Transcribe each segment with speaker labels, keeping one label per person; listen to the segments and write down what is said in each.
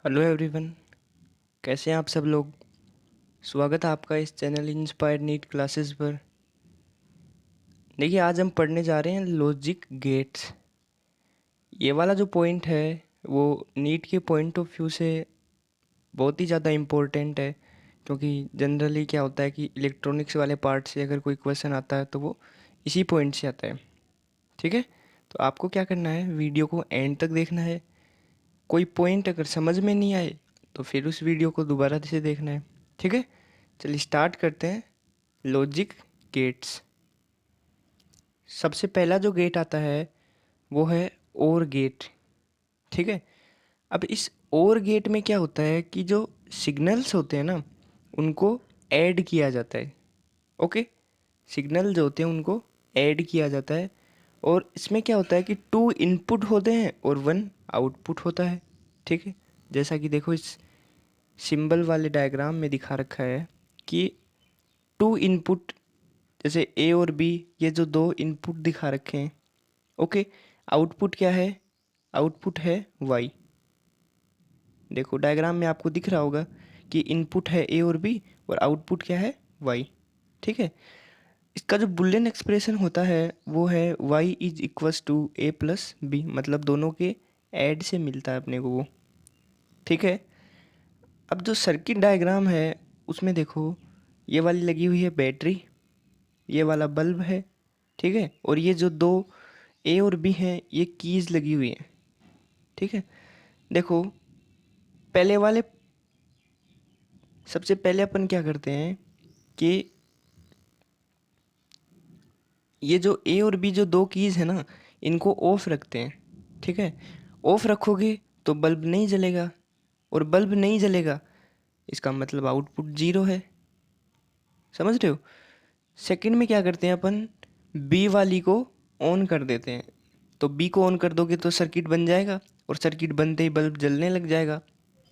Speaker 1: Hello everyone. कैसे हैं आप सब लोग। स्वागत है आपका इस चैनल इंस्पायर्ड नीट क्लासेस पर। देखिए, आज हम पढ़ने जा रहे हैं लॉजिक गेट्स। ये वाला जो पॉइंट है वो नीट के पॉइंट ऑफ व्यू से बहुत ही ज़्यादा इम्पोर्टेंट है, क्योंकि जनरली क्या होता है कि इलेक्ट्रॉनिक्स वाले पार्ट से अगर कोई क्वेश्चन आता है तो वो इसी पॉइंट से आता है। ठीक है, तो आपको क्या करना है, वीडियो को एंड तक देखना है। कोई पॉइंट अगर समझ में नहीं आए तो फिर उस वीडियो को दोबारा से देखना है। ठीक है, चलिए स्टार्ट करते हैं। Logic gates. सबसे पहला जो गेट आता है वो है और गेट। ठीक है, अब इस और गेट में क्या होता है कि जो सिग्नल्स होते हैं ना उनको ऐड किया जाता है। ओके, सिग्नल जो होते हैं उनको ऐड किया जाता है, और इसमें क्या होता है कि टू इनपुट होते हैं और वन आउटपुट होता है। ठीक है, जैसा कि देखो इस सिंबल वाले डायग्राम में दिखा रखा है कि टू इनपुट, जैसे ए और बी, ये जो दो इनपुट दिखा रखे हैं। ओके, आउटपुट क्या है, आउटपुट है वाई। देखो डायग्राम में आपको दिख रहा होगा कि इनपुट है ए और बी और आउटपुट क्या है, वाई। ठीक है, इसका जो बुलियन एक्सप्रेशन होता है वो है Y is equals to A plus B, मतलब दोनों के ऐड से मिलता है अपने को वो। ठीक है, अब जो सर्किट डायग्राम है उसमें देखो ये वाली लगी हुई है बैटरी, ये वाला बल्ब है। ठीक है, और ये जो दो ए और बी हैं ये कीज लगी हुई हैं। ठीक है, देखो पहले वाले, सबसे पहले अपन क्या करते हैं कि ये जो ए और बी जो दो कीज है ना इनको ऑफ रखते हैं। ठीक है, ऑफ रखोगे तो बल्ब नहीं जलेगा, और बल्ब नहीं जलेगा इसका मतलब आउटपुट जीरो है। समझ रहे हो। सेकंड में क्या करते हैं अपन, बी वाली को ऑन कर देते हैं। तो बी को ऑन कर दोगे तो सर्किट बन जाएगा, और सर्किट बनते ही बल्ब जलने लग जाएगा।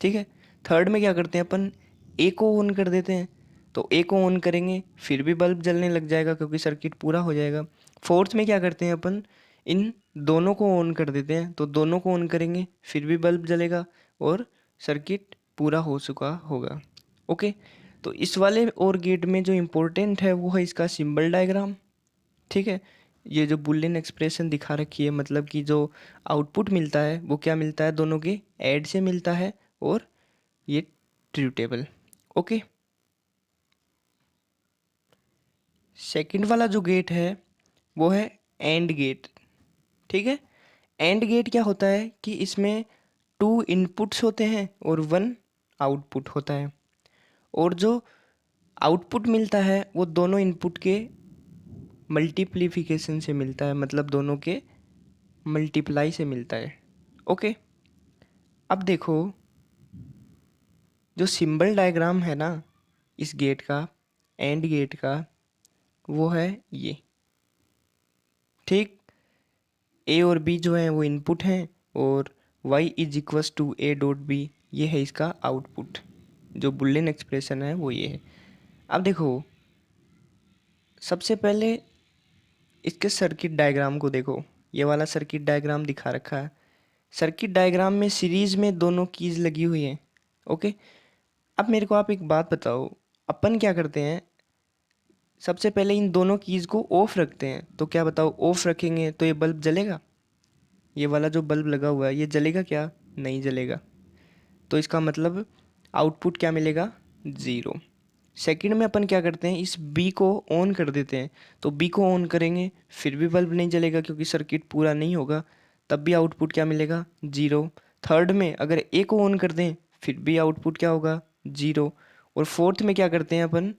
Speaker 1: ठीक है, थर्ड में क्या करते हैं अपन, ए को ऑन कर देते हैं। तो ए को ऑन करेंगे फिर भी बल्ब जलने लग जाएगा क्योंकि सर्किट पूरा हो जाएगा। फोर्थ में क्या करते हैं अपन, इन दोनों को ऑन कर देते हैं। तो दोनों को ऑन करेंगे फिर भी बल्ब जलेगा और सर्किट पूरा हो चुका होगा। ओके, तो इस वाले और गेट में जो इम्पोर्टेंट है वो है इसका सिंबल डायग्राम। ठीक है, ये जो बुलियन एक्सप्रेशन दिखा रखी है मतलब कि जो आउटपुट मिलता है वो क्या मिलता है, दोनों के ऐड से मिलता है, और ये ट्रूथ टेबल। ओके, सेकंड वाला जो गेट है वो है एंड गेट। ठीक है, एंड गेट क्या होता है कि इसमें टू इनपुट्स होते हैं और वन आउटपुट होता है, और जो आउटपुट मिलता है वो दोनों इनपुट के मल्टीप्लिफिकेशन से मिलता है, मतलब दोनों के मल्टीप्लाई से मिलता है। ओके, अब देखो जो सिंबल डायग्राम है ना इस गेट का, एंड गेट का, वो है ये। ठीक, ए और बी जो है वो इनपुट हैं, और y is equals to A dot B ये है इसका आउटपुट। जो बुलियन एक्सप्रेशन है वो ये है। अब देखो सबसे पहले इसके सर्किट डायग्राम को देखो, ये वाला सर्किट डायग्राम दिखा रखा है। सर्किट डायग्राम में सीरीज में दोनों कीज लगी हुई हैं। ओके, अब मेरे को आप एक बात बताओ, अपन क्या करते हैं, सबसे पहले इन दोनों कीज़ को ऑफ रखते हैं। तो क्या बताओ, ऑफ रखेंगे तो ये बल्ब जलेगा, ये वाला जो बल्ब लगा हुआ है ये जलेगा क्या, नहीं जलेगा। तो इसका मतलब आउटपुट क्या मिलेगा, ज़ीरो। सेकंड में अपन क्या करते हैं, इस बी को ऑन कर देते हैं। तो बी को ऑन करेंगे फिर भी बल्ब नहीं जलेगा क्योंकि सर्किट पूरा नहीं होगा, तब भी आउटपुट क्या मिलेगा, ज़ीरो। थर्ड में अगर ए को ऑन कर दें फिर भी आउटपुट क्या होगा, ज़ीरो। और फोर्थ में क्या करते हैं अपन,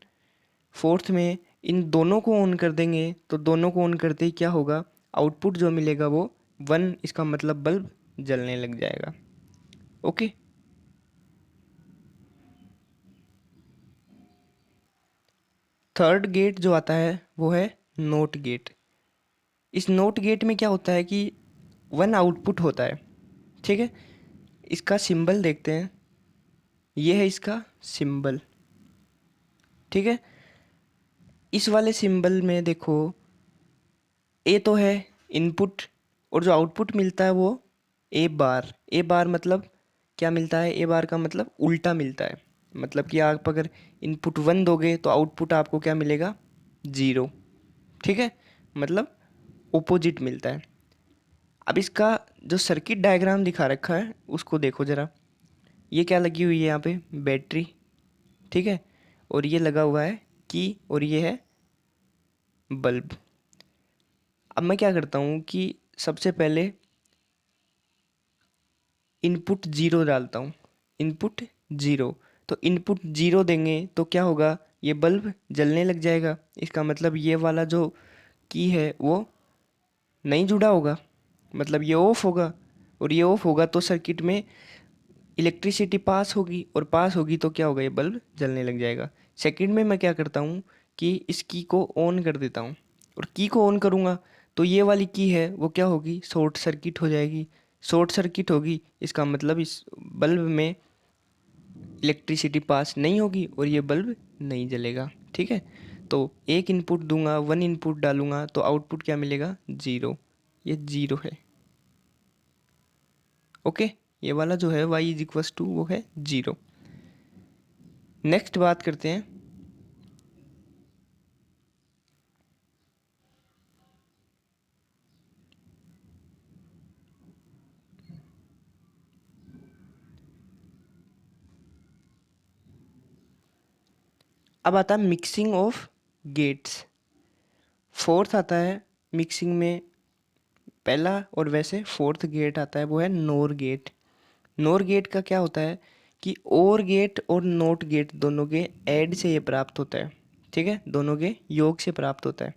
Speaker 1: फोर्थ में इन दोनों को ऑन कर देंगे। तो दोनों को ऑन करते ही क्या होगा, आउटपुट जो मिलेगा वो वन, इसका मतलब बल्ब जलने लग जाएगा। ओके, थर्ड गेट जो आता है वो है नोट गेट। इस नोट गेट में क्या होता है कि वन आउटपुट होता है। ठीक है, इसका सिंबल देखते हैं, ये है इसका सिंबल। ठीक है, इस वाले सिंबल में देखो ए तो है इनपुट, और जो आउटपुट मिलता है वो ए बार। ए बार मतलब क्या मिलता है, ए बार का मतलब उल्टा मिलता है। मतलब कि आप अगर इनपुट 1 दोगे तो आउटपुट आपको क्या मिलेगा, 0। ठीक है, मतलब ओपोजिट मिलता है। अब इसका जो सर्किट डायग्राम दिखा रखा है उसको देखो ज़रा। ये क्या लगी हुई है यहाँ पे, बैटरी। ठीक है, और ये लगा हुआ है की, और ये है बल्ब। अब मैं क्या करता हूँ कि सबसे पहले इनपुट ज़ीरो डालता हूँ, इनपुट ज़ीरो। तो इनपुट ज़ीरो देंगे तो क्या होगा, ये बल्ब जलने लग जाएगा। इसका मतलब ये वाला जो की है वो नहीं जुड़ा होगा, मतलब ये ऑफ होगा। और ये ऑफ होगा तो सर्किट में इलेक्ट्रिसिटी पास होगी, और पास होगी तो क्या होगा, ये बल्ब जलने लग जाएगा। सेकंड में मैं क्या करता हूँ कि इस की को ऑन कर देता हूँ, और की को ऑन करूँगा तो ये वाली की है वो क्या होगी, शॉर्ट सर्किट हो जाएगी। शॉर्ट सर्किट होगी, इसका मतलब इस बल्ब में इलेक्ट्रिसिटी पास नहीं होगी और ये बल्ब नहीं जलेगा। ठीक है, तो एक इनपुट दूंगा, 1 इनपुट डालूंगा तो आउटपुट क्या मिलेगा, 0। ये 0 है। ओके, ये वाला जो है y इज इक्वस टू वो है 0। नेक्स्ट बात करते हैं, अब आता है मिक्सिंग ऑफ गेट्स। फोर्थ आता है मिक्सिंग में, पहला और वैसे फोर्थ गेट आता है वो है नोर गेट। नोर गेट का क्या होता है कि और गेट और नोट गेट दोनों के ऐड से ये प्राप्त होता है। ठीक है, दोनों के योग से प्राप्त होता है।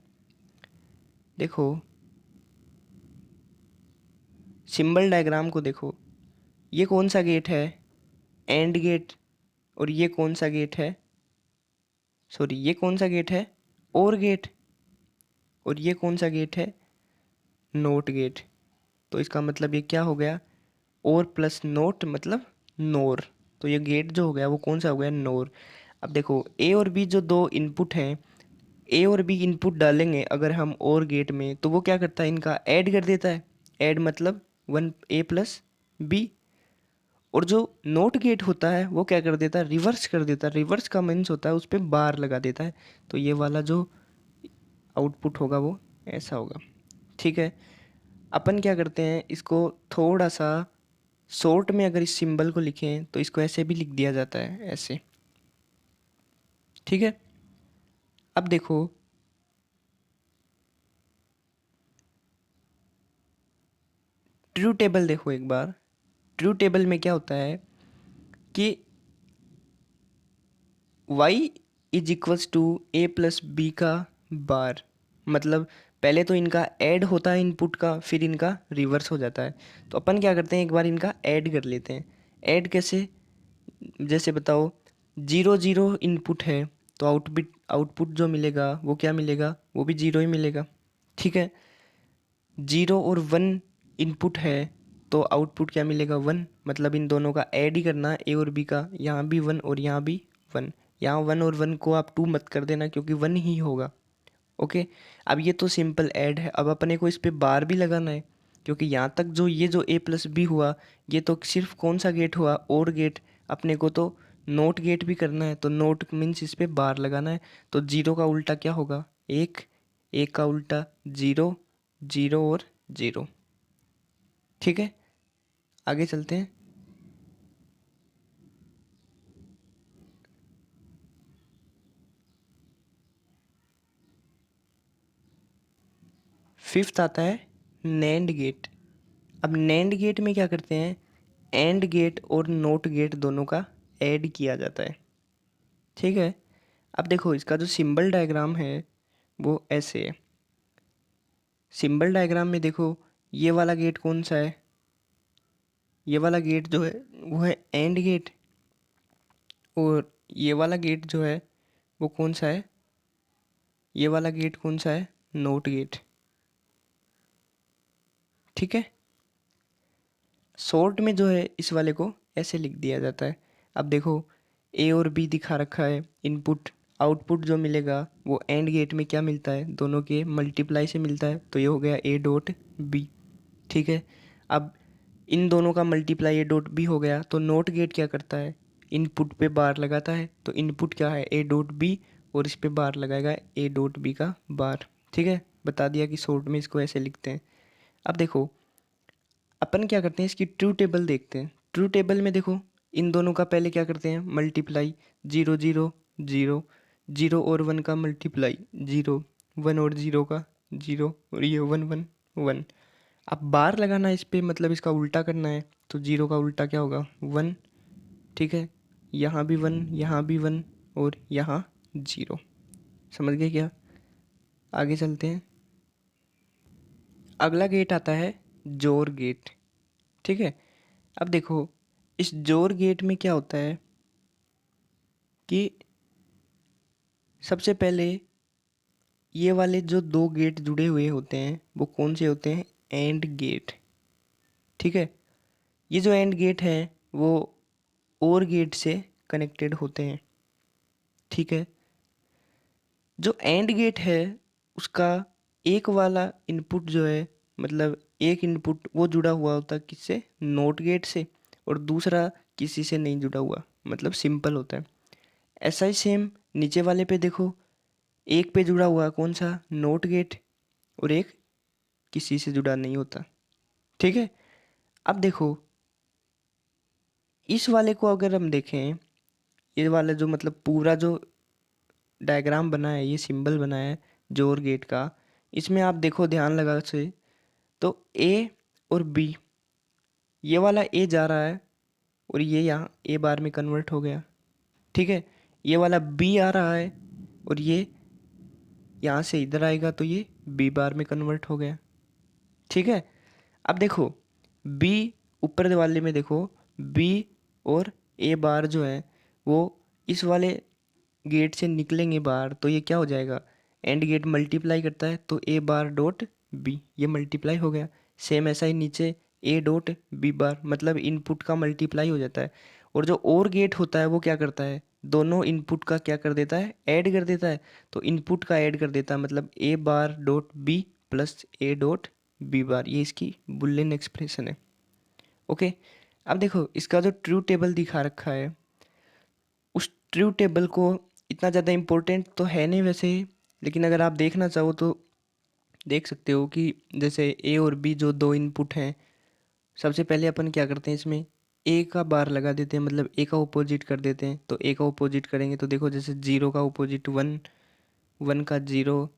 Speaker 1: देखो सिंबल डायग्राम को देखो, ये कौन सा गेट है, एंड गेट। और ये कौन सा गेट है, सॉरी ये कौन सा गेट है, और गेट। और ये कौन सा गेट है, नोट गेट। तो इसका मतलब ये क्या हो गया, और प्लस नोट मतलब नोर। तो ये गेट जो हो गया वो कौन सा हो गया, नोर। अब देखो ए और बी जो दो इनपुट हैं, ए और बी इनपुट डालेंगे अगर हम और गेट में तो वो क्या करता है, इनका ऐड कर देता है। ऐड मतलब 1 a प्लस बी। और जो नोट गेट होता है वो क्या कर देता है, रिवर्स कर देता है। रिवर्स का मीन्स होता है उस पर बार लगा देता है। तो ये वाला जो आउटपुट होगा वो ऐसा होगा। ठीक है, अपन क्या करते हैं, इसको थोड़ा सा शॉर्ट में अगर इस सिंबल को लिखें तो इसको ऐसे भी लिख दिया जाता है, ऐसे। ठीक है, अब देखो ट्रू टेबल देखो एक बार। ट्रू टेबल में क्या होता है कि y is equals to A plus B का बार। मतलब पहले तो इनका ऐड होता है इनपुट का, फिर इनका रिवर्स हो जाता है। तो अपन क्या करते हैं, एक बार इनका ऐड कर लेते हैं। ऐड कैसे, जैसे बताओ, 0 0 इनपुट है तो आउटपुट जो मिलेगा वो क्या मिलेगा, वो भी 0 ही मिलेगा। ठीक है, 0 और 1 इनपुट है तो आउटपुट क्या मिलेगा, 1। मतलब इन दोनों का ऐड ही करना है, ए और बी का। यहाँ भी 1 और यहाँ भी 1। यहाँ 1 और 1 को आप 2 मत कर देना क्योंकि 1 ही होगा। ओके, अब ये तो सिंपल ऐड है। अब अपने को इस पे बार भी लगाना है क्योंकि यहाँ तक जो ये जो ए प्लस बी हुआ, ये तो सिर्फ कौन सा गेट हुआ, और गेट। अपने को तो नोट गेट भी करना है, तो नोट मीन्स इस पे बार लगाना है। तो 0 का उल्टा क्या होगा, 1। 1 का उल्टा 0। 0 और 0। ठीक है, आगे चलते हैं। फिफ्थ आता है नैंड गेट। अब नैंड गेट में क्या करते हैं, एंड गेट और नोट गेट दोनों का ऐड किया जाता है। ठीक है, अब देखो इसका जो सिंबल डायग्राम है वो ऐसे है। सिंबल डायग्राम में देखो, ये वाला गेट कौन सा है, ये वाला गेट जो है वो है एंड गेट। और ये वाला गेट जो है वो कौन सा है, ये वाला गेट कौन सा है, नोट गेट। ठीक है, शॉर्ट में जो है इस वाले को ऐसे लिख दिया जाता है। अब देखो ए और बी दिखा रखा है इनपुट, आउटपुट जो मिलेगा वो एंड गेट में क्या मिलता है, दोनों के मल्टीप्लाई से मिलता है। तो ये हो गया ए डॉट बी। ठीक है, अब इन दोनों का मल्टीप्लाई ए डॉट बी हो गया, तो नॉट गेट क्या करता है, इनपुट पे बार लगाता है। तो इनपुट क्या है, ए डॉट बी, और इस पे बार लगाएगा ए डॉट बी का बार। ठीक है, बता दिया कि शॉर्ट में इसको ऐसे लिखते हैं। अब देखो अपन क्या करते हैं, इसकी ट्रू टेबल देखते हैं। ट्रू टेबल में देखो इन दोनों का पहले क्या करते हैं, multiply, zero zero zero, zero और वन का मल्टीप्लाई जीरो, वन और जीरो का जीरो, और ये वन वन वन। अब बार लगाना इस पे, मतलब इसका उल्टा करना है, तो जीरो का उल्टा क्या होगा, वन। ठीक है, यहाँ भी वन, यहाँ भी वन, और यहाँ जीरो। समझ गए क्या? आगे चलते हैं। अगला गेट आता है जोर गेट। ठीक है, अब देखो इस जोर गेट में क्या होता है कि सबसे पहले ये वाले जो दो गेट जुड़े हुए होते हैं वो कौन से होते हैं, एंड गेट। ठीक है, ये जो एंड गेट है वो और गेट से कनेक्टेड होते हैं। ठीक है, जो एंड गेट है उसका एक वाला इनपुट जो है, मतलब एक इनपुट वो जुड़ा हुआ होता है किससे, नोट गेट से, और दूसरा किसी से नहीं जुड़ा हुआ, मतलब सिंपल होता है। ऐसा ही सेम नीचे वाले पे देखो, एक पे जुड़ा हुआ कौन सा, नोट गेट, और एक किसी से जुड़ा नहीं होता। ठीक है, अब देखो इस वाले को अगर हम देखें, ये वाला जो मतलब पूरा जो डायग्राम बना है, ये सिंबल बना है जोर गेट का, इसमें आप देखो ध्यान लगा से, तो ए और बी, ये वाला ए जा रहा है और ये यहाँ ए बार में कन्वर्ट हो गया। ठीक है, ये वाला बी आ रहा है और ये यहाँ से इधर आएगा तो ये बी बार में कन्वर्ट हो गया। ठीक है, अब देखो बी ऊपर वाले में देखो, बी और ए बार जो है वो इस वाले गेट से निकलेंगे बाहर, तो ये क्या हो जाएगा, एंड गेट मल्टीप्लाई करता है, तो ए बार डॉट बी, ये मल्टीप्लाई हो गया। सेम ऐसा ही नीचे ए डॉट बी बार, मतलब इनपुट का मल्टीप्लाई हो जाता है। और जो और गेट होता है वो क्या करता है, दोनों इनपुट का क्या कर देता है, ऐड कर देता है। तो इनपुट का ऐड कर देता है, मतलब A bar dot B plus A dot B bar, ये इसकी बुलियन एक्सप्रेशन है। ओके, अब देखो इसका जो ट्रू टेबल दिखा रखा है, उस ट्रू टेबल को इतना ज़्यादा इम्पोर्टेंट तो है नहीं वैसे, लेकिन अगर आप देखना चाहो तो देख सकते हो कि जैसे ए और बी जो दो इनपुट हैं, सबसे पहले अपन क्या करते हैं, इसमें ए का बार लगा देते हैं, मतलब ए का ऑपोजिट कर देते हैं। तो ए का ऑपोजिट करेंगे तो देखो जैसे जीरो का ऑपोजिट वन, वन का जीरो।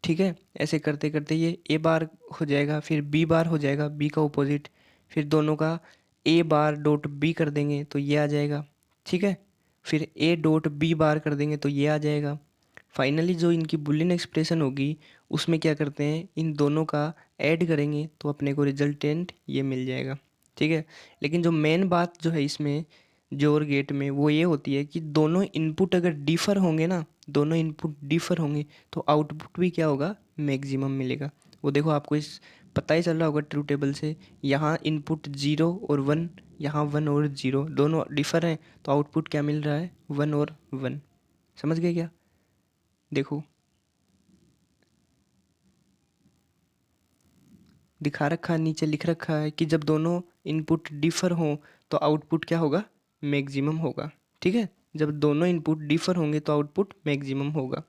Speaker 1: ठीक है, ऐसे करते करते ये ए बार हो जाएगा, फिर बी बार हो जाएगा, बी का ऑपोजिट, फिर दोनों का ए बार डॉट बी कर देंगे तो ये आ जाएगा। ठीक है, फिर ए डॉट बी बार कर देंगे तो ये आ जाएगा। फाइनली जो इनकी बुलियन एक्सप्रेशन होगी उसमें क्या करते हैं, इन दोनों का ऐड करेंगे तो अपने को रिजल्टेंट ये मिल जाएगा। ठीक है, लेकिन जो मेन बात जो है इसमें जोर गेट में वो ये होती है कि दोनों इनपुट अगर डिफ़र होंगे ना, दोनों इनपुट डिफ़र होंगे तो आउटपुट भी क्या होगा, मैक्सिमम मिलेगा। वो देखो आपको इस पता ही चल रहा होगा ट्रू टेबल से, यहाँ इनपुट जीरो और वन, यहाँ वन और जीरो दोनों डिफ़र हैं, तो आउटपुट क्या मिल रहा है, वन और वन। समझ गए क्या? देखो दिखा रखा है, नीचे लिख रखा है कि जब दोनों इनपुट डिफ़र हों तो आउटपुट क्या होगा, मैक्सिमम होगा। ठीक है, जब दोनों इनपुट डिफ़र होंगे तो आउटपुट मैक्सिमम होगा।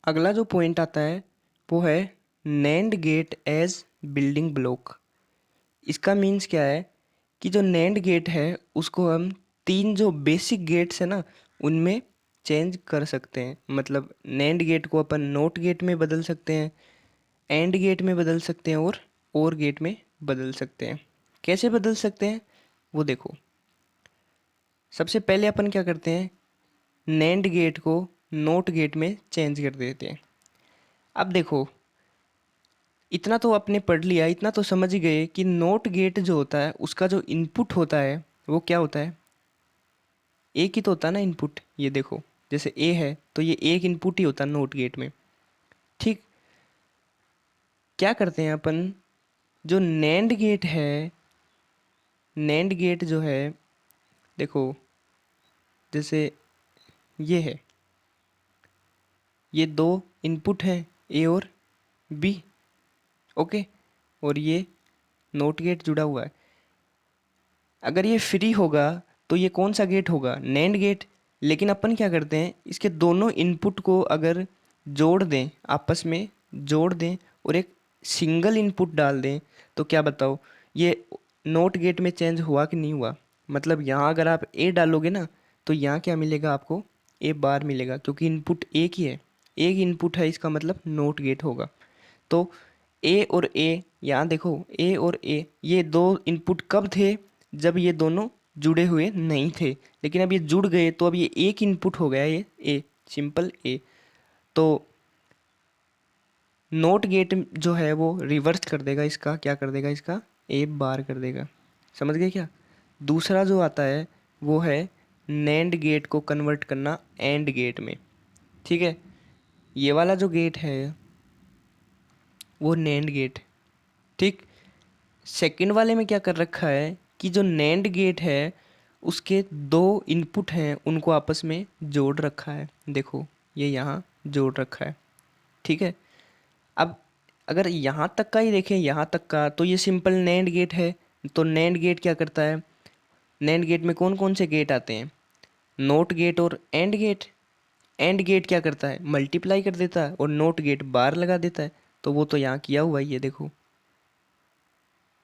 Speaker 1: अगला जो पॉइंट आता है वो है NAND gate as building block. इसका मीन्स क्या है कि जो नैंड गेट है उसको हम तीन जो बेसिक गेट्स है ना उनमें चेंज कर सकते हैं। मतलब नैंड गेट को अपन नोट गेट में बदल सकते हैं, एंड गेट में बदल सकते हैं, और गेट में बदल सकते हैं। कैसे बदल सकते हैं वो देखो, सबसे पहले अपन क्या करते हैं, नैंड गेट को नोट गेट में चेंज कर देते हैं। अब देखो इतना तो आपने पढ़ लिया, इतना तो समझ ही गए कि नोट गेट जो होता है उसका जो इनपुट होता है वो क्या होता है, एक ही तो होता है ना इनपुट। ये देखो जैसे ए है तो ये एक इनपुट ही होता है नोट गेट में। ठीक, क्या करते हैं अपन, जो नैंड गेट है, नैंड गेट जो है देखो जैसे ये है, ये दो इनपुट हैं ए और बी। ओके, और ये नोट गेट जुड़ा हुआ है। अगर ये फ्री होगा तो ये कौन सा गेट होगा, नैंड गेट। लेकिन अपन क्या करते हैं, इसके दोनों इनपुट को अगर जोड़ दें, आपस में जोड़ दें और एक सिंगल इनपुट डाल दें, तो क्या बताओ ये नोट गेट में चेंज हुआ कि नहीं हुआ। मतलब यहाँ अगर आप ए डालोगे ना, तो यहाँ क्या मिलेगा आपको, ए बार मिलेगा, क्योंकि इनपुट एक ही है, एक इनपुट है, इसका मतलब नोट गेट होगा। तो ए और ए, यहाँ देखो ए और ए ये दो इनपुट कब थे, जब ये दोनों जुड़े हुए नहीं थे। लेकिन अब ये जुड़ गए तो अब ये एक इनपुट हो गया, ये ए, सिंपल ए। तो नोट गेट जो है वो रिवर्स कर देगा इसका, क्या कर देगा इसका, ए बार कर देगा। समझ गए क्या। दूसरा जो आता है वो है नैंड गेट को कन्वर्ट करना एंड गेट में। ठीक है, ये वाला जो गेट है वो नैंड गेट। ठीक, सेकंड वाले में क्या कर रखा है कि जो नैंड गेट है उसके दो इनपुट हैं, उनको आपस में जोड़ रखा है। देखो ये यहाँ जोड़ रखा है। ठीक है, अब अगर यहाँ तक का ही देखें, यहाँ तक का, तो ये सिंपल नैंड गेट है। तो नैंड गेट क्या करता है, नैंड गेट में कौन कौन से गेट आते हैं, नोट गेट और एंड गेट। एंड गेट क्या करता है, मल्टीप्लाई कर देता है, और नोट गेट बार लगा देता है। तो वो तो यहाँ किया हुआ है, ये देखो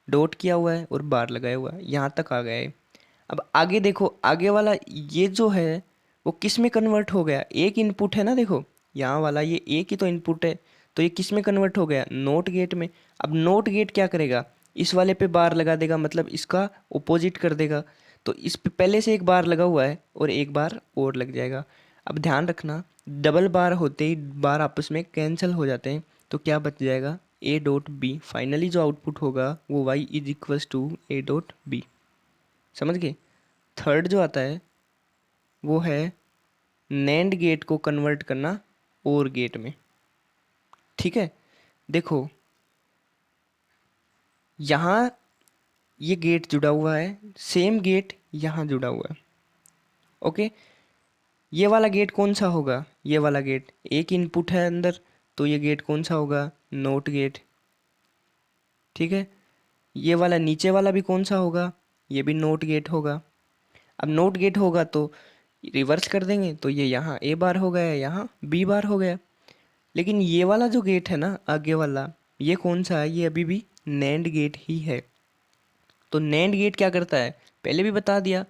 Speaker 1: डॉट किया हुआ है और बार लगाया हुआ है, यहाँ तक आ गया है। अब आगे देखो, आगे वाला ये जो है वो किस में कन्वर्ट हो गया, एक इनपुट है ना, देखो यहाँ वाला ये एक ही तो इनपुट है, तो ये किस में कन्वर्ट हो गया, नोट गेट में। अब नोट गेट क्या करेगा, इस वाले पे बार लगा देगा, मतलब इसका ओपोजिट कर देगा। तो इस पे पहले से एक बार लगा हुआ है और एक बार और लग जाएगा। अब ध्यान रखना, डबल बार होते ही बार आपस में कैंसिल हो जाते हैं, तो क्या बच जाएगा, ए डॉट बी। फाइनली जो आउटपुट होगा वो Y is equals to A dot B. समझ गए। थर्ड जो आता है वो है नैंड गेट को कन्वर्ट करना और गेट में। ठीक है, देखो यहाँ ये गेट जुड़ा हुआ है, सेम गेट यहाँ जुड़ा हुआ है। ओके, ये वाला गेट कौन सा होगा, ये वाला गेट एक इनपुट है अंदर, तो ये गेट कौन सा होगा, नोट गेट। ठीक है, ये वाला नीचे वाला भी कौन सा होगा, ये भी नोट गेट होगा। अब नोट गेट होगा तो रिवर्स कर देंगे, तो ये यहाँ ए बार हो गया, यहाँ बी बार हो गया। लेकिन ये वाला जो गेट है ना आगे वाला, ये कौन सा है, ये अभी भी नैंड गेट ही है। तो नैंड गेट क्या करता है, पहले भी बता दिया,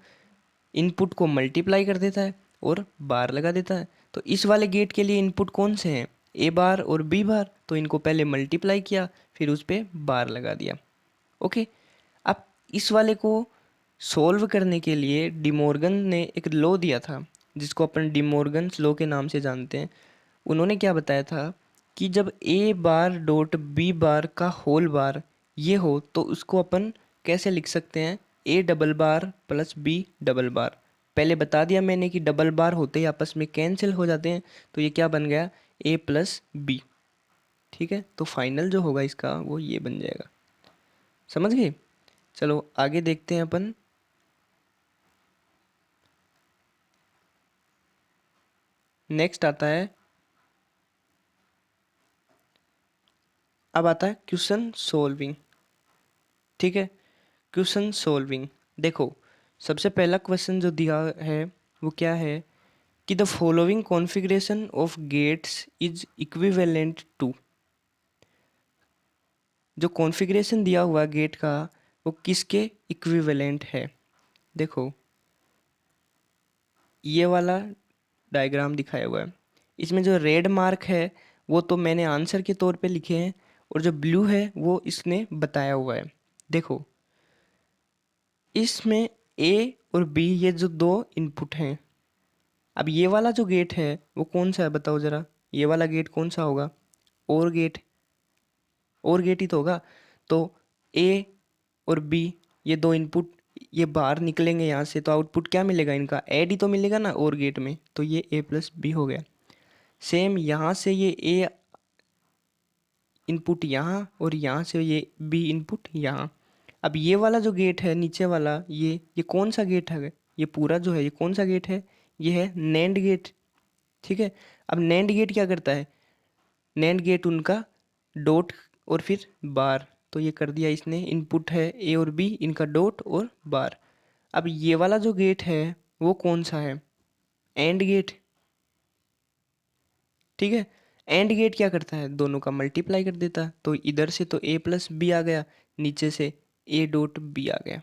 Speaker 1: इनपुट को मल्टीप्लाई कर देता है और बार लगा देता है। तो इस वाले गेट के लिए इनपुट कौन से हैं, ए बार और बी बार, तो इनको पहले मल्टीप्लाई किया फिर उस पर बार लगा दिया। ओके, अब इस वाले को सोल्व करने के लिए डिमॉर्गन ने एक लॉ दिया था, जिसको अपन डिमॉर्गन्स लॉ के नाम से जानते हैं। उन्होंने क्या बताया था कि जब ए बार डॉट बी बार का होल बार ये हो, तो उसको अपन कैसे लिख सकते हैं, A double bar plus B double bar. पहले बता दिया मैंने कि डबल बार होते ही आपस में कैंसिल हो जाते हैं, तो ये क्या बन गया, ए प्लस बी। ठीक है, तो फाइनल जो होगा इसका वो ये बन जाएगा। समझ गए। चलो आगे देखते हैं अपन। नेक्स्ट आता है, अब आता है क्वेश्चन सोल्विंग। ठीक है, क्वेश्चन सोल्विंग। देखो सबसे पहला क्वेश्चन जो दिया है वो क्या है कि the following configuration of gates is equivalent to. जो कॉन्फ़िगरेशन दिया हुआ गेट का वो किसके इक्विवेलेंट है। देखो ये वाला डायग्राम दिखाया हुआ है, इसमें जो रेड मार्क है वो तो मैंने आंसर के तौर पे लिखे हैं, और जो ब्लू है वो इसने बताया हुआ है। देखो इसमें ए और बी ये जो दो इनपुट हैं, अब ये वाला जो गेट है वो कौन सा है बताओ ज़रा, ये वाला गेट कौन सा होगा, और गेट, और गेट ही तो होगा। तो ए और बी ये दो इनपुट ये बाहर निकलेंगे यहाँ से, तो आउटपुट क्या मिलेगा इनका, ऐड ही तो मिलेगा ना और गेट में, तो ये ए प्लस बी हो गया। सेम यहाँ से ये ए इनपुट यहाँ और यहाँ से ये बी इनपुट यहाँ। अब ये वाला जो गेट है नीचे वाला, ये कौन सा गेट है, ये पूरा जो है ये कौन सा गेट है, ये है नैंड गेट। ठीक है, अब नैंड गेट क्या करता है, नैंड गेट उनका डॉट और फिर बार, तो ये कर दिया इसने, इनपुट है ए और बी, इनका डॉट और बार। अब ये वाला जो गेट है वो कौन सा है? AND gate. ठीक है, एंड गेट क्या करता है? दोनों का मल्टीप्लाई कर देता है। तो इधर से तो ए प्लस बी आ गया, नीचे से ए डॉट बी आ गया।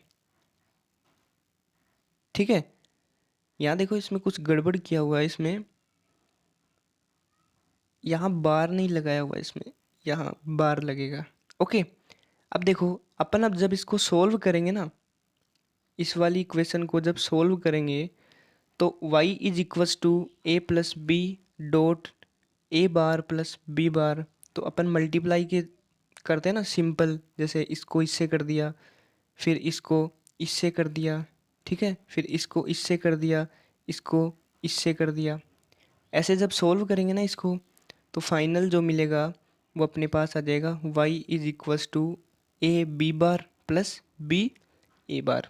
Speaker 1: ठीक है, यहाँ देखो इसमें कुछ गड़बड़ किया हुआ है। इसमें यहाँ बार नहीं लगाया हुआ है, इसमें यहाँ बार लगेगा। ओके, अब देखो अपन अब जब इसको सोल्व करेंगे ना, इस वाली इक्वेशन को जब सोल्व करेंगे तो y is equals to A plus B dot A bar plus B bar. तो अपन मल्टीप्लाई के करते हैं ना सिंपल, जैसे इसको इससे कर दिया, फिर इसको इससे कर दिया, ठीक है, फिर इसको इससे कर दिया, इसको इससे कर दिया। ऐसे जब सोल्व करेंगे ना इसको, तो फाइनल जो मिलेगा वो अपने पास आ जाएगा y is equals to A B bar plus B A bar.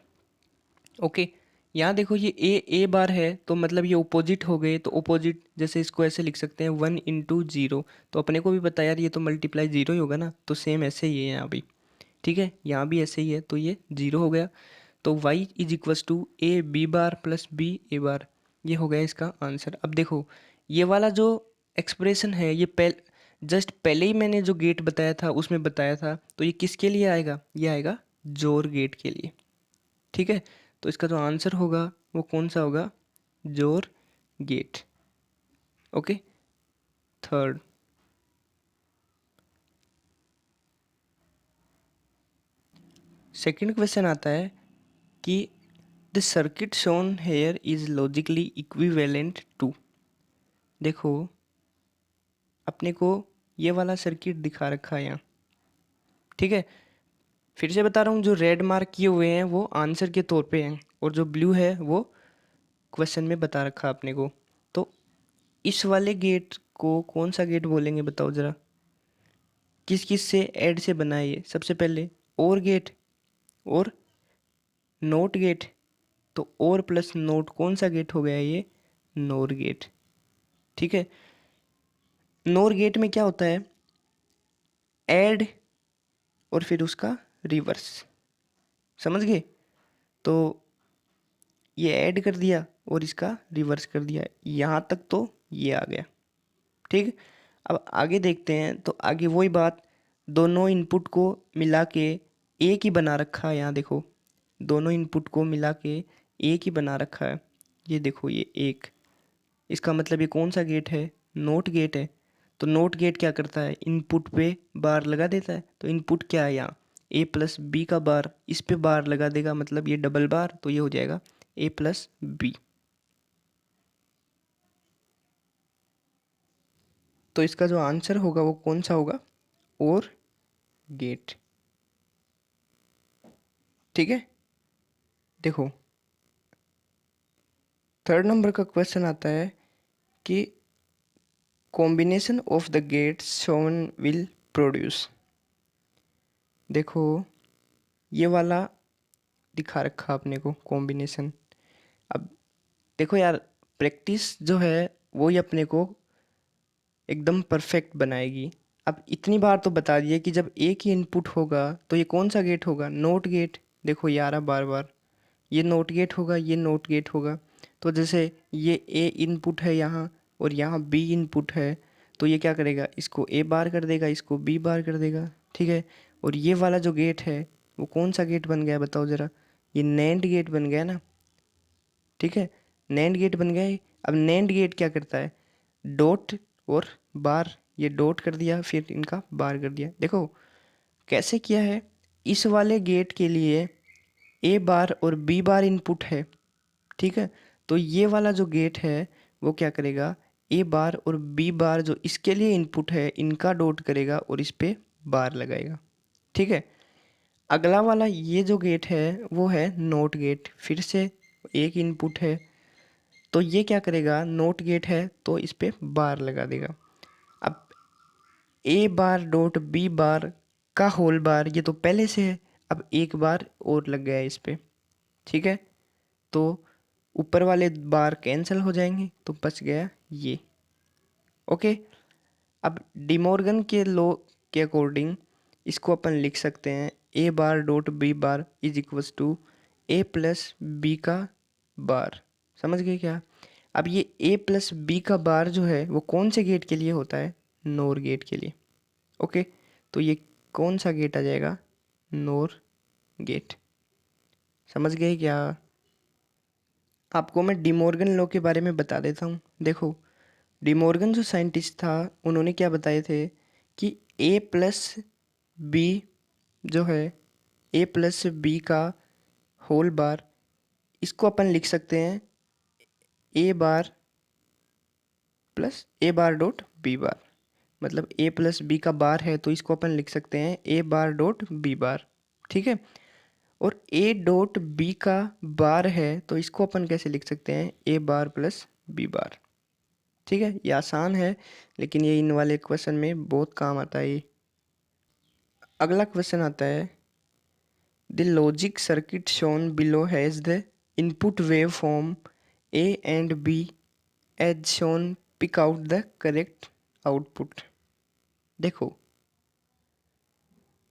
Speaker 1: Okay, यहाँ देखो ये ए बार है तो मतलब ये ओपोजिट हो गए, तो ओपोजिट जैसे इसको ऐसे लिख सकते हैं 1 इंटू 0। तो अपने को भी पता यार ये तो मल्टीप्लाई जीरो ही होगा ना, तो सेम ऐसे ही है यहाँ भी। ठीक है, यहाँ भी ऐसे ही है, तो ये जीरो हो गया। तो y is equals to A B bar plus B A bar, ये हो गया इसका आंसर। अब देखो ये वाला जो एक्सप्रेशन है ये जस्ट पहले ही मैंने जो गेट बताया था उसमें बताया था, तो ये किसके लिए आएगा? ये आएगा जोर गेट के लिए। ठीक है, तो इसका जो आंसर होगा वो कौन सा होगा? XOR gate. Okay, third. Second question आता है कि the circuit shown here is logically equivalent to. देखो अपने को ये वाला सर्किट दिखा रखा है यहाँ। ठीक है, फिर से बता रहा हूँ, जो रेड मार्क किए हुए हैं वो आंसर के तौर पे हैं, और जो ब्लू है वो क्वेश्चन में बता रखा अपने को। तो इस वाले गेट को कौन सा गेट बोलेंगे बताओ ज़रा? किस किस से ऐड से बना है ये? सबसे पहले और गेट और नोट गेट। तो और प्लस नोट कौन सा गेट हो गया ये? NOR gate. ठीक है, नोर गेट में क्या होता है? ऐड और फिर उसका रिवर्स। समझ गए? तो ये ऐड कर दिया और इसका रिवर्स कर दिया, यहाँ तक तो ये आ गया। ठीक, अब आगे देखते हैं। तो आगे वही बात, दोनों इनपुट को मिला के एक ही बना रखा है। यहाँ देखो दोनों इनपुट को मिला के एक ही बना रखा है। ये देखो ये एक, इसका मतलब ये कौन सा गेट है? नोट गेट है। तो नोट गेट क्या करता है? इनपुट पे बार लगा देता है। तो इनपुट क्या है यहाँ? ए प्लस बी का बार, इस पे बार लगा देगा, मतलब ये डबल बार, तो ये हो जाएगा ए प्लस बी। तो इसका जो आंसर होगा वो कौन सा होगा? और गेट। ठीक है, देखो थर्ड नंबर का क्वेश्चन आता है कि combination of the gates shown will produce. देखो ये वाला दिखा रखा अपने को कॉम्बिनेशन। अब देखो यार, प्रैक्टिस जो है वो ही अपने को एकदम परफेक्ट बनाएगी। अब इतनी बार तो बता दिया कि जब एक ही इनपुट होगा तो ये कौन सा गेट होगा? NOT gate. देखो यार बार बार, ये नोट गेट होगा, ये नोट गेट होगा। तो जैसे ये ए इनपुट है यहाँ और यहाँ बी इनपुट है, तो ये क्या करेगा? इसको ए बार कर देगा, इसको बी बार कर देगा। ठीक है, और ये वाला जो गेट है वो कौन सा गेट बन गया बताओ ज़रा? ये नैंड गेट बन गया ना। ठीक है, नैंड गेट बन गया है। अब नैंड गेट क्या करता है? डॉट और बार, ये डॉट कर दिया फिर इनका बार कर दिया। देखो कैसे किया है। इस वाले गेट के लिए ए बार और बी बार इनपुट है। ठीक है, तो ये वाला जो गेट है वो क्या करेगा? ए बार और बी बार जो इसके लिए इनपुट है इनका डॉट करेगा और इस पे बार लगाएगा। ठीक है, अगला वाला ये जो गेट है वो है नोट गेट। फिर से एक इनपुट है, तो ये क्या करेगा? नोट गेट है तो इस पे बार लगा देगा। अब ए बार डॉट बी बार का होल बार ये तो पहले से है, अब एक बार और लग गया है इस पे। ठीक है, तो ऊपर वाले बार कैंसिल हो जाएंगे तो बच गया ये। ओके, अब डिमॉर्गन के लॉ के अकॉर्डिंग इसको अपन लिख सकते हैं A bar dot B bar is equals to A plus B का बार। समझ गए क्या? अब ये ए प्लस बी का बार जो है वो कौन से गेट के लिए होता है? नोर गेट के लिए। ओके, तो ये कौन सा गेट आ जाएगा? NOR gate. समझ गए क्या? आपको मैं डिमॉर्गन लॉ के बारे में बता देता हूँ। देखो, डिमॉर्गन जो साइंटिस्ट था उन्होंने क्या बताए थे कि ए प्लस बी जो है, ए प्लस बी का होल बार, इसको अपन लिख सकते हैं A bar plus A bar dot B बार। मतलब ए प्लस बी का बार है तो इसको अपन लिख सकते हैं ए बार डॉट बी बार। ठीक है, और ए डॉट बी का बार है तो इसको अपन कैसे लिख सकते हैं? ए बार प्लस बी बार। ठीक है, ये आसान है लेकिन ये इन वाले क्वेश्चन में बहुत काम आता है ये। अगला क्वेश्चन आता है, the logic circuit shown below has the input wave form A and B as shown, pick out the correct output. देखो,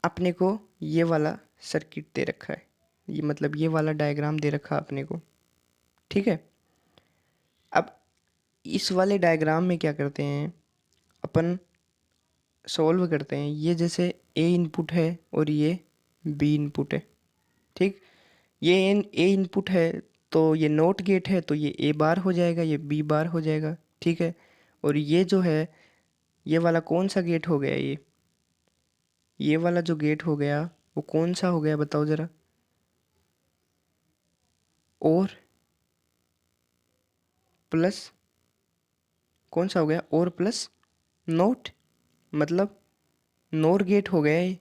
Speaker 1: अपने को ये वाला सर्किट दे रखा है, ये मतलब ये वाला डायग्राम दे रखा है अपने को। ठीक है, अब इस वाले डायग्राम में क्या करते हैं अपन? सॉल्व करते हैं। ये जैसे ए इनपुट है और ये बी इनपुट है। ठीक, ये ए इनपुट है तो ये नॉट गेट है तो ये ए बार हो जाएगा, ये बी बार हो जाएगा। ठीक है, और ये जो है ये वाला कौन सा गेट हो गया? ये वाला जो गेट हो गया वो कौन सा हो गया बताओ ज़रा? और प्लस कौन सा हो गया? और प्लस नोट, मतलब नोर गेट हो गया ये।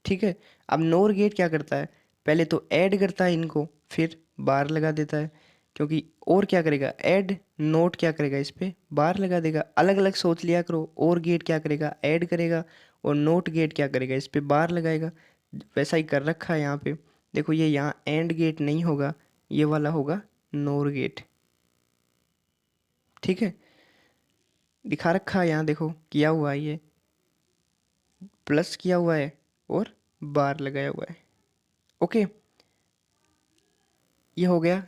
Speaker 1: ठीक है, अब नोर गेट क्या करता है? पहले तो ऐड करता है इनको, फिर बार लगा देता है। क्योंकि और क्या करेगा? ऐड, नोट क्या करेगा? इस पे बार लगा देगा। अलग अलग सोच लिया करो, और गेट क्या करेगा? ऐड करेगा, और नोट गेट क्या करेगा? इस पे बार लगाएगा। वैसा ही कर रखा है यहाँ पे। देखो, ये यहाँ एंड गेट नहीं होगा, ये वाला होगा नोर गेट। ठीक है, दिखा रखा है यहाँ, देखो किया हुआ है, ये प्लस किया हुआ है और बार लगाया हुआ है। ओके, ये हो गया।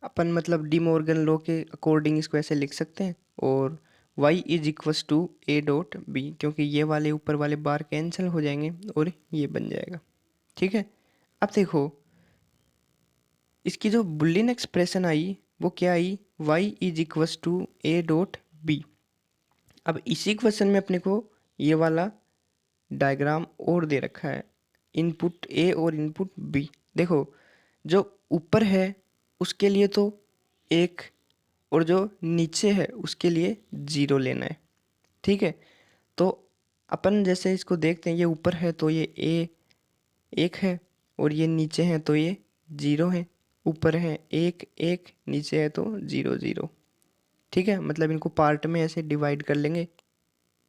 Speaker 1: अपन मतलब डी मॉर्गन लॉ के अकॉर्डिंग इसको ऐसे लिख सकते हैं। और y is equals to A dot B, क्योंकि ये वाले ऊपर वाले बार कैंसिल हो जाएंगे और ये बन जाएगा। ठीक है, अब देखो इसकी जो बुलियन एक्सप्रेशन आई वो क्या आई? y is equals to A dot B. अब इसी क्वेश्चन में अपने को ये वाला डायग्राम और दे रखा है, इनपुट ए और इनपुट बी। देखो, जो ऊपर है उसके लिए तो एक, और जो नीचे है उसके लिए जीरो लेना है। ठीक है, तो अपन जैसे इसको देखते हैं, ये ऊपर है तो ये ए एक है, और ये नीचे है तो ये जीरो है। ऊपर है एक एक, नीचे है तो जीरो जीरो। ठीक है, मतलब इनको पार्ट में ऐसे डिवाइड कर लेंगे।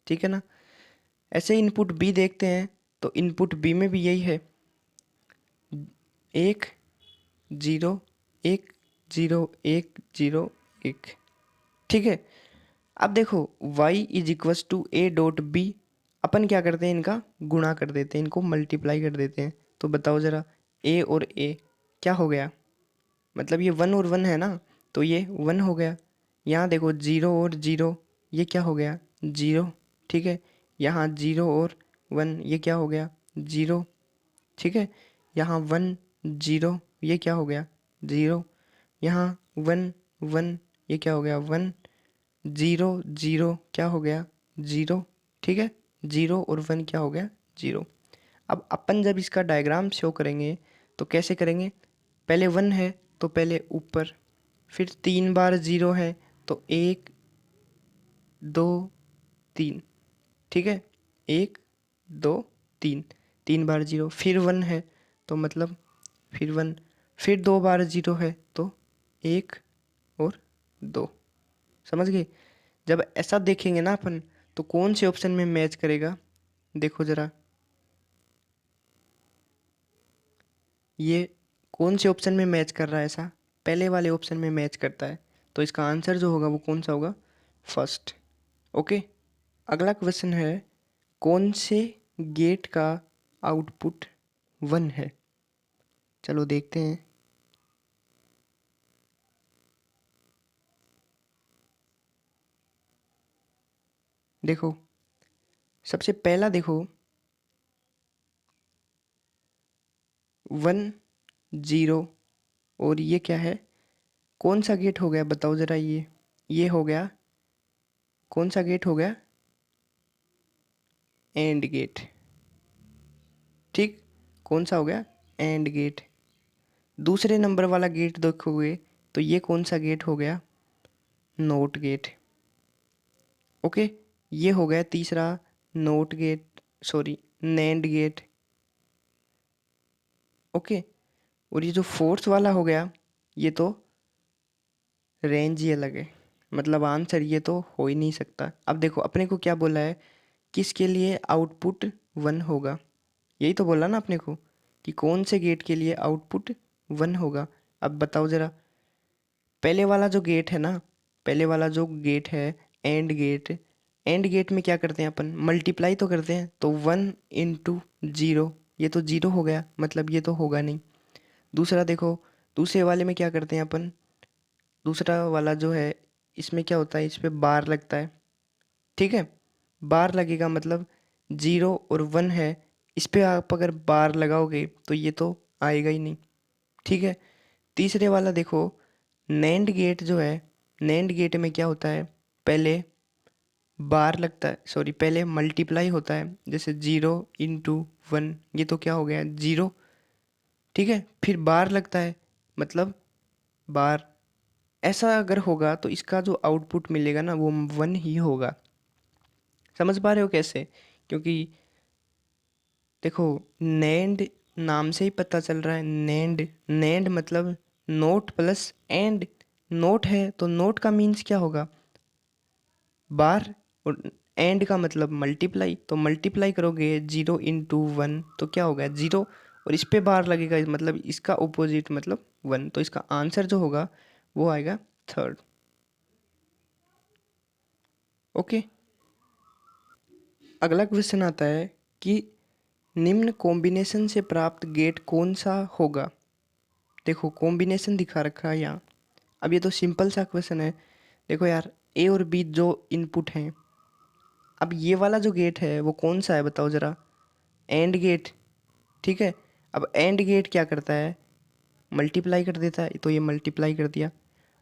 Speaker 1: ठीक है ना? ऐसे इनपुट बी देखते हैं तो इनपुट बी में भी यही है, एक जीरो एक जीरो एक जीरो एक। ठीक है, अब देखो y is equals to A dot B, अपन क्या करते हैं? इनका गुणा कर देते हैं, इनको मल्टीप्लाई कर देते हैं। तो बताओ ज़रा, a और a क्या हो गया? मतलब ये वन और वन है ना, तो ये वन हो गया। यहाँ देखो जीरो और जीरो, ये क्या हो गया? जीरो। ठीक है, यहाँ जीरो और वन, ये क्या हो गया? जीरो। ठीक है, यहाँ वन जीरो, ये क्या हो गया? जीरो। यहाँ वन वन, ये क्या हो गया? वन। जीरो जीरो क्या हो गया? जीरो। ठीक है, जीरो और वन क्या हो गया? जीरो। अब अपन जब इसका डायग्राम शो करेंगे तो कैसे करेंगे? पहले वन है तो पहले ऊपर, फिर तीन बार जीरो है तो एक दो तीन। ठीक है, एक दो तीन, तीन बार जीरो, फिर वन है तो मतलब फिर वन, फिर दो बार जीरो है तो एक और दो। समझ गए? जब ऐसा देखेंगे ना अपन तो कौन से ऑप्शन में मैच करेगा? देखो ज़रा, ये कौन से ऑप्शन में मैच कर रहा है? ऐसा पहले वाले ऑप्शन में मैच करता है, तो इसका आंसर जो होगा वो कौन सा होगा? फर्स्ट। ओके, अगला क्वेश्चन है, कौन से गेट का आउटपुट वन है? चलो देखते हैं। देखो सबसे पहला देखो 1 0 और ये क्या है, कौन सा गेट हो गया बताओ ज़रा। ये हो गया, कौन सा गेट हो गया, एंड गेट। ठीक, कौन सा हो गया, एंड गेट। दूसरे नंबर वाला गेट देखोगे तो ये कौन सा गेट हो गया, नोट गेट। ओके, ये हो गया तीसरा, not gate, sorry NAND gate. Okay, और ये जो फोर्थ वाला हो गया, ये तो रेंज ही अलग है, मतलब आंसर ये तो हो ही नहीं सकता। अब देखो अपने को क्या बोला है, किसके लिए आउटपुट 1 होगा, यही तो बोला ना अपने को कि कौन से गेट के लिए आउटपुट 1 होगा। अब बताओ ज़रा, पहले वाला जो गेट है ना, पहले वाला जो गेट है एंड गेट, एंड गेट में क्या करते हैं अपन, मल्टीप्लाई तो करते हैं, तो 1 इंटू 0, ये तो 0 हो गया, मतलब ये तो होगा नहीं। दूसरा देखो, दूसरे वाले में क्या करते हैं अपन, दूसरा वाला जो है इसमें क्या होता है, इस पे बार लगता है। ठीक है, बार लगेगा मतलब 0 और 1 है, इस पे आप अगर बार लगाओगे तो ये तो आएगा ही नहीं। ठीक है, तीसरे वाला देखो, नैंड गेट जो है, नैंड गेट में क्या होता है, पहले बार लगता है, सॉरी पहले मल्टीप्लाई होता है, जैसे 0 इंटू 1, ये तो क्या हो गया 0। ठीक है, फिर बार लगता है, मतलब बार। ऐसा अगर होगा तो इसका जो आउटपुट मिलेगा ना वो 1 ही होगा। समझ पा रहे हो कैसे, क्योंकि देखो नैंड नाम से ही पता चल रहा है, नैंड, नैंड मतलब नोट प्लस एंड। नोट है तो नोट का मीन्स क्या होगा, बार, और एंड का मतलब मल्टीप्लाई, तो मल्टीप्लाई करोगे 0 इंटू 1 तो क्या होगा 0, और इस पे बार लगेगा मतलब इसका ऑपोजिट मतलब 1, तो इसका आंसर जो होगा वो आएगा थर्ड। ओके, अगला क्वेश्चन आता है कि निम्न कॉम्बिनेशन से प्राप्त गेट कौन सा होगा। देखो कॉम्बिनेशन दिखा रखा है यहाँ। अब ये तो सिंपल सा क्वेश्चन है। देखो यार, ए और बी जो इनपुट हैं, अब ये वाला जो गेट है वो कौन सा है बताओ ज़रा, एंड गेट। ठीक है, अब एंड गेट क्या करता है, मल्टीप्लाई कर देता है, तो ये मल्टीप्लाई कर दिया।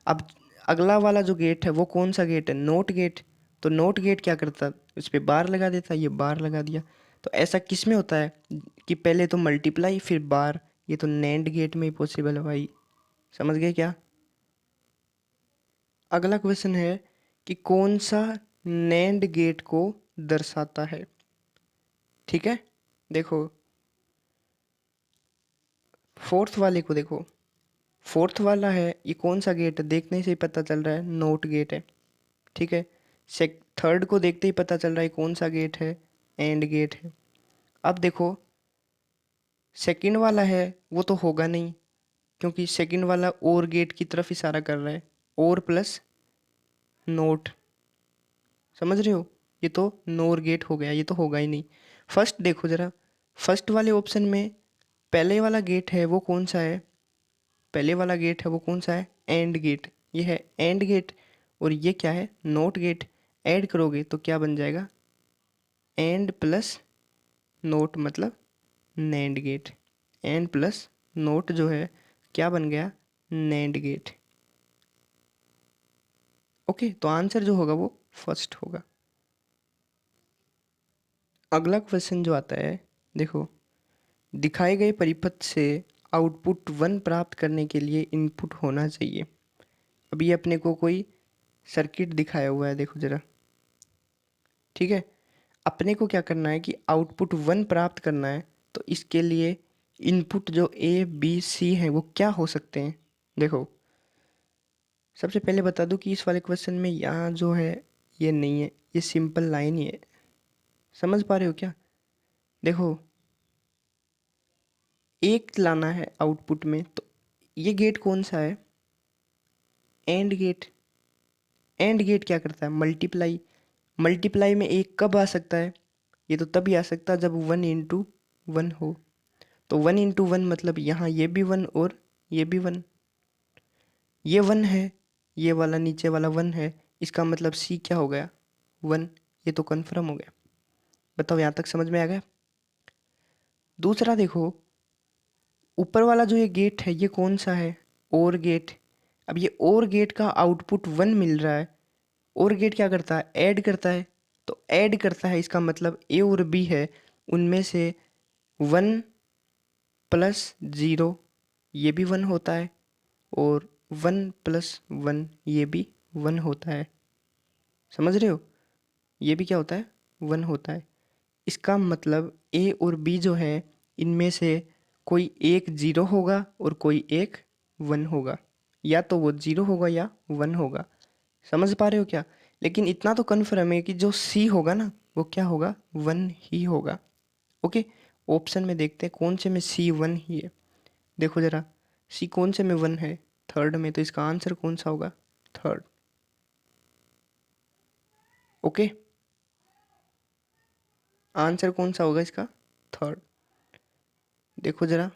Speaker 1: अब अगला वाला जो गेट है वो कौन सा गेट है, नोट गेट। तो नोट गेट क्या करता है, उस पर बार लगा देता है, ये बार लगा दिया। तो ऐसा किस में होता है कि पहले तो मल्टीप्लाई फिर बार, ये तो नैंड गेट में ही पॉसिबल है भाई। समझ गए क्या। अगला क्वेश्चन है कि कौन सा नैंड गेट को दर्शाता है। ठीक है, देखो फोर्थ वाले को देखो, फोर्थ वाला है ये कौन सा गेट है, देखने से ही पता चल रहा है नोट गेट है। ठीक है, सेक थर्ड को देखते ही पता चल रहा है कौन सा गेट है, एंड गेट है। अब देखो सेकंड वाला है वो तो होगा नहीं, क्योंकि सेकंड वाला और गेट की तरफ इशारा कर रहा है, और प्लस नोट। समझ रहे हो, ये तो नोर गेट हो गया, ये तो होगा ही नहीं। फर्स्ट देखो ज़रा, फर्स्ट वाले ऑप्शन में पहले वाला गेट है वो कौन सा है, पहले वाला गेट है वो कौन सा है, एंड गेट। ये है एंड गेट, और ये क्या है, नोट गेट। ऐड करोगे तो क्या बन जाएगा, एंड प्लस नोट मतलब NAND gate. AND plus not जो है क्या बन गया, नैंड गेट। ओके, तो आंसर जो होगा वो फर्स्ट होगा। अगला क्वेश्चन जो आता है, देखो दिखाए गए परिपथ से आउटपुट 1 प्राप्त करने के लिए इनपुट होना चाहिए। अभी अपने को कोई सर्किट दिखाया हुआ है, देखो ज़रा। ठीक है, अपने को क्या करना है कि आउटपुट 1 प्राप्त करना है, तो इसके लिए इनपुट जो ए बी सी हैं वो क्या हो सकते हैं। देखो सबसे पहले बता दूं कि इस वाले क्वेश्चन में यहाँ जो है ये नहीं है, ये सिंपल लाइन ही है। समझ पा रहे हो क्या। देखो एक लाना है आउटपुट में, तो ये गेट कौन सा है, एंड गेट। एंड गेट क्या करता है, मल्टीप्लाई। मल्टीप्लाई में एक कब आ सकता है, ये तो तभी आ सकता है जब 1 इंटू 1 हो। तो 1 × 1 मतलब यहाँ ये भी 1 और ये भी 1, ये 1 है, ये वाला नीचे वाला 1 है, इसका मतलब C क्या हो गया 1। ये तो कन्फर्म हो गया। बताओ यहाँ तक समझ में आ गया। दूसरा देखो, ऊपर वाला जो ये गेट है ये कौन सा है, और गेट। अब ये और गेट का आउटपुट 1 मिल रहा है, और गेट क्या करता है, ऐड करता है। तो ऐड करता है इसका मतलब A और B है, उनमें से 1 + 0 ये भी 1 होता है, और 1 + 1 ये भी 1 होता है। समझ रहे हो, ये भी क्या होता है 1 होता है। इसका मतलब A और B जो है इनमें से कोई एक 0 होगा और कोई एक 1 होगा, या तो वो 0 होगा या 1 होगा। समझ पा रहे हो क्या। लेकिन इतना तो कन्फर्म है कि जो C होगा ना वो क्या होगा 1 ही होगा। ओके, ऑप्शन में देखते हैं कौन से में C 1 ही है। देखो ज़रा, C कौन से में 1 है, थर्ड में, तो इसका आंसर कौन सा होगा, थर्ड। ओके, आंसर कौन सा होगा इसका, थर्ड। देखो ज़रा,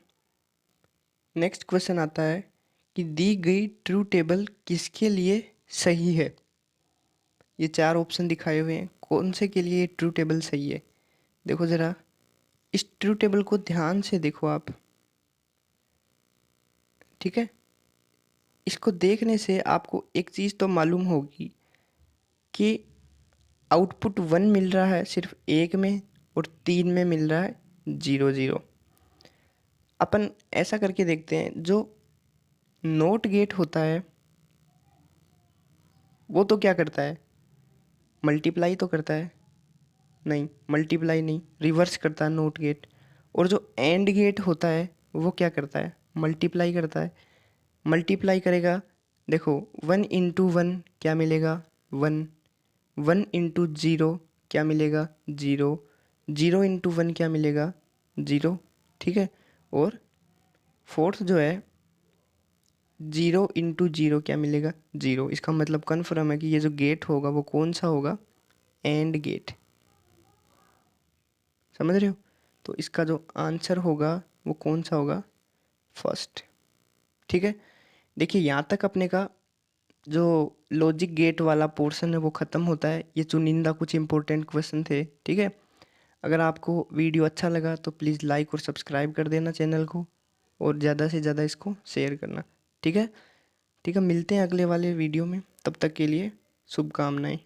Speaker 1: नेक्स्ट क्वेश्चन आता है कि दी गई ट्रू टेबल किसके लिए सही है। ये 4 ऑप्शन दिखाए हुए हैं, कौन से के लिए ट्रू टेबल सही है। देखो ज़रा, इस ट्रू टेबल को ध्यान से देखो आप, ठीक है। इसको देखने से आपको एक चीज़ तो मालूम होगी कि आउटपुट 1 मिल रहा है सिर्फ एक में, और 3 में मिल रहा है 0 0। अपन ऐसा करके देखते हैं, जो नोट गेट होता है वो तो क्या करता है, मल्टीप्लाई तो करता है, नहीं मल्टीप्लाई नहीं, रिवर्स करता है नोट गेट। और जो एंड गेट होता है वो क्या करता है, मल्टीप्लाई करता है। मल्टीप्लाई करेगा, देखो 1 × 1 क्या मिलेगा 1, 1 × 0 क्या मिलेगा 0, 0 × 1 क्या मिलेगा 0, ठीक है। और फोर्थ जो है 0 × 0 क्या मिलेगा 0। इसका मतलब कन्फर्म है कि ये जो गेट होगा वो कौन सा होगा, एंड गेट। समझ रहे हो, तो इसका जो आंसर होगा वो कौन सा होगा, फर्स्ट। ठीक है, देखिए यहाँ तक अपने का जो लॉजिक गेट वाला पोर्शन है वो ख़त्म होता है। ये चुनिंदा कुछ इंपॉर्टेंट क्वेश्चन थे, ठीक है। अगर आपको वीडियो अच्छा लगा तो प्लीज़ लाइक और सब्सक्राइब कर देना चैनल को, और ज़्यादा से ज़्यादा इसको शेयर करना, ठीक है। ठीक है, मिलते हैं अगले वाले वीडियो में, तब तक के लिए शुभकामनाएं।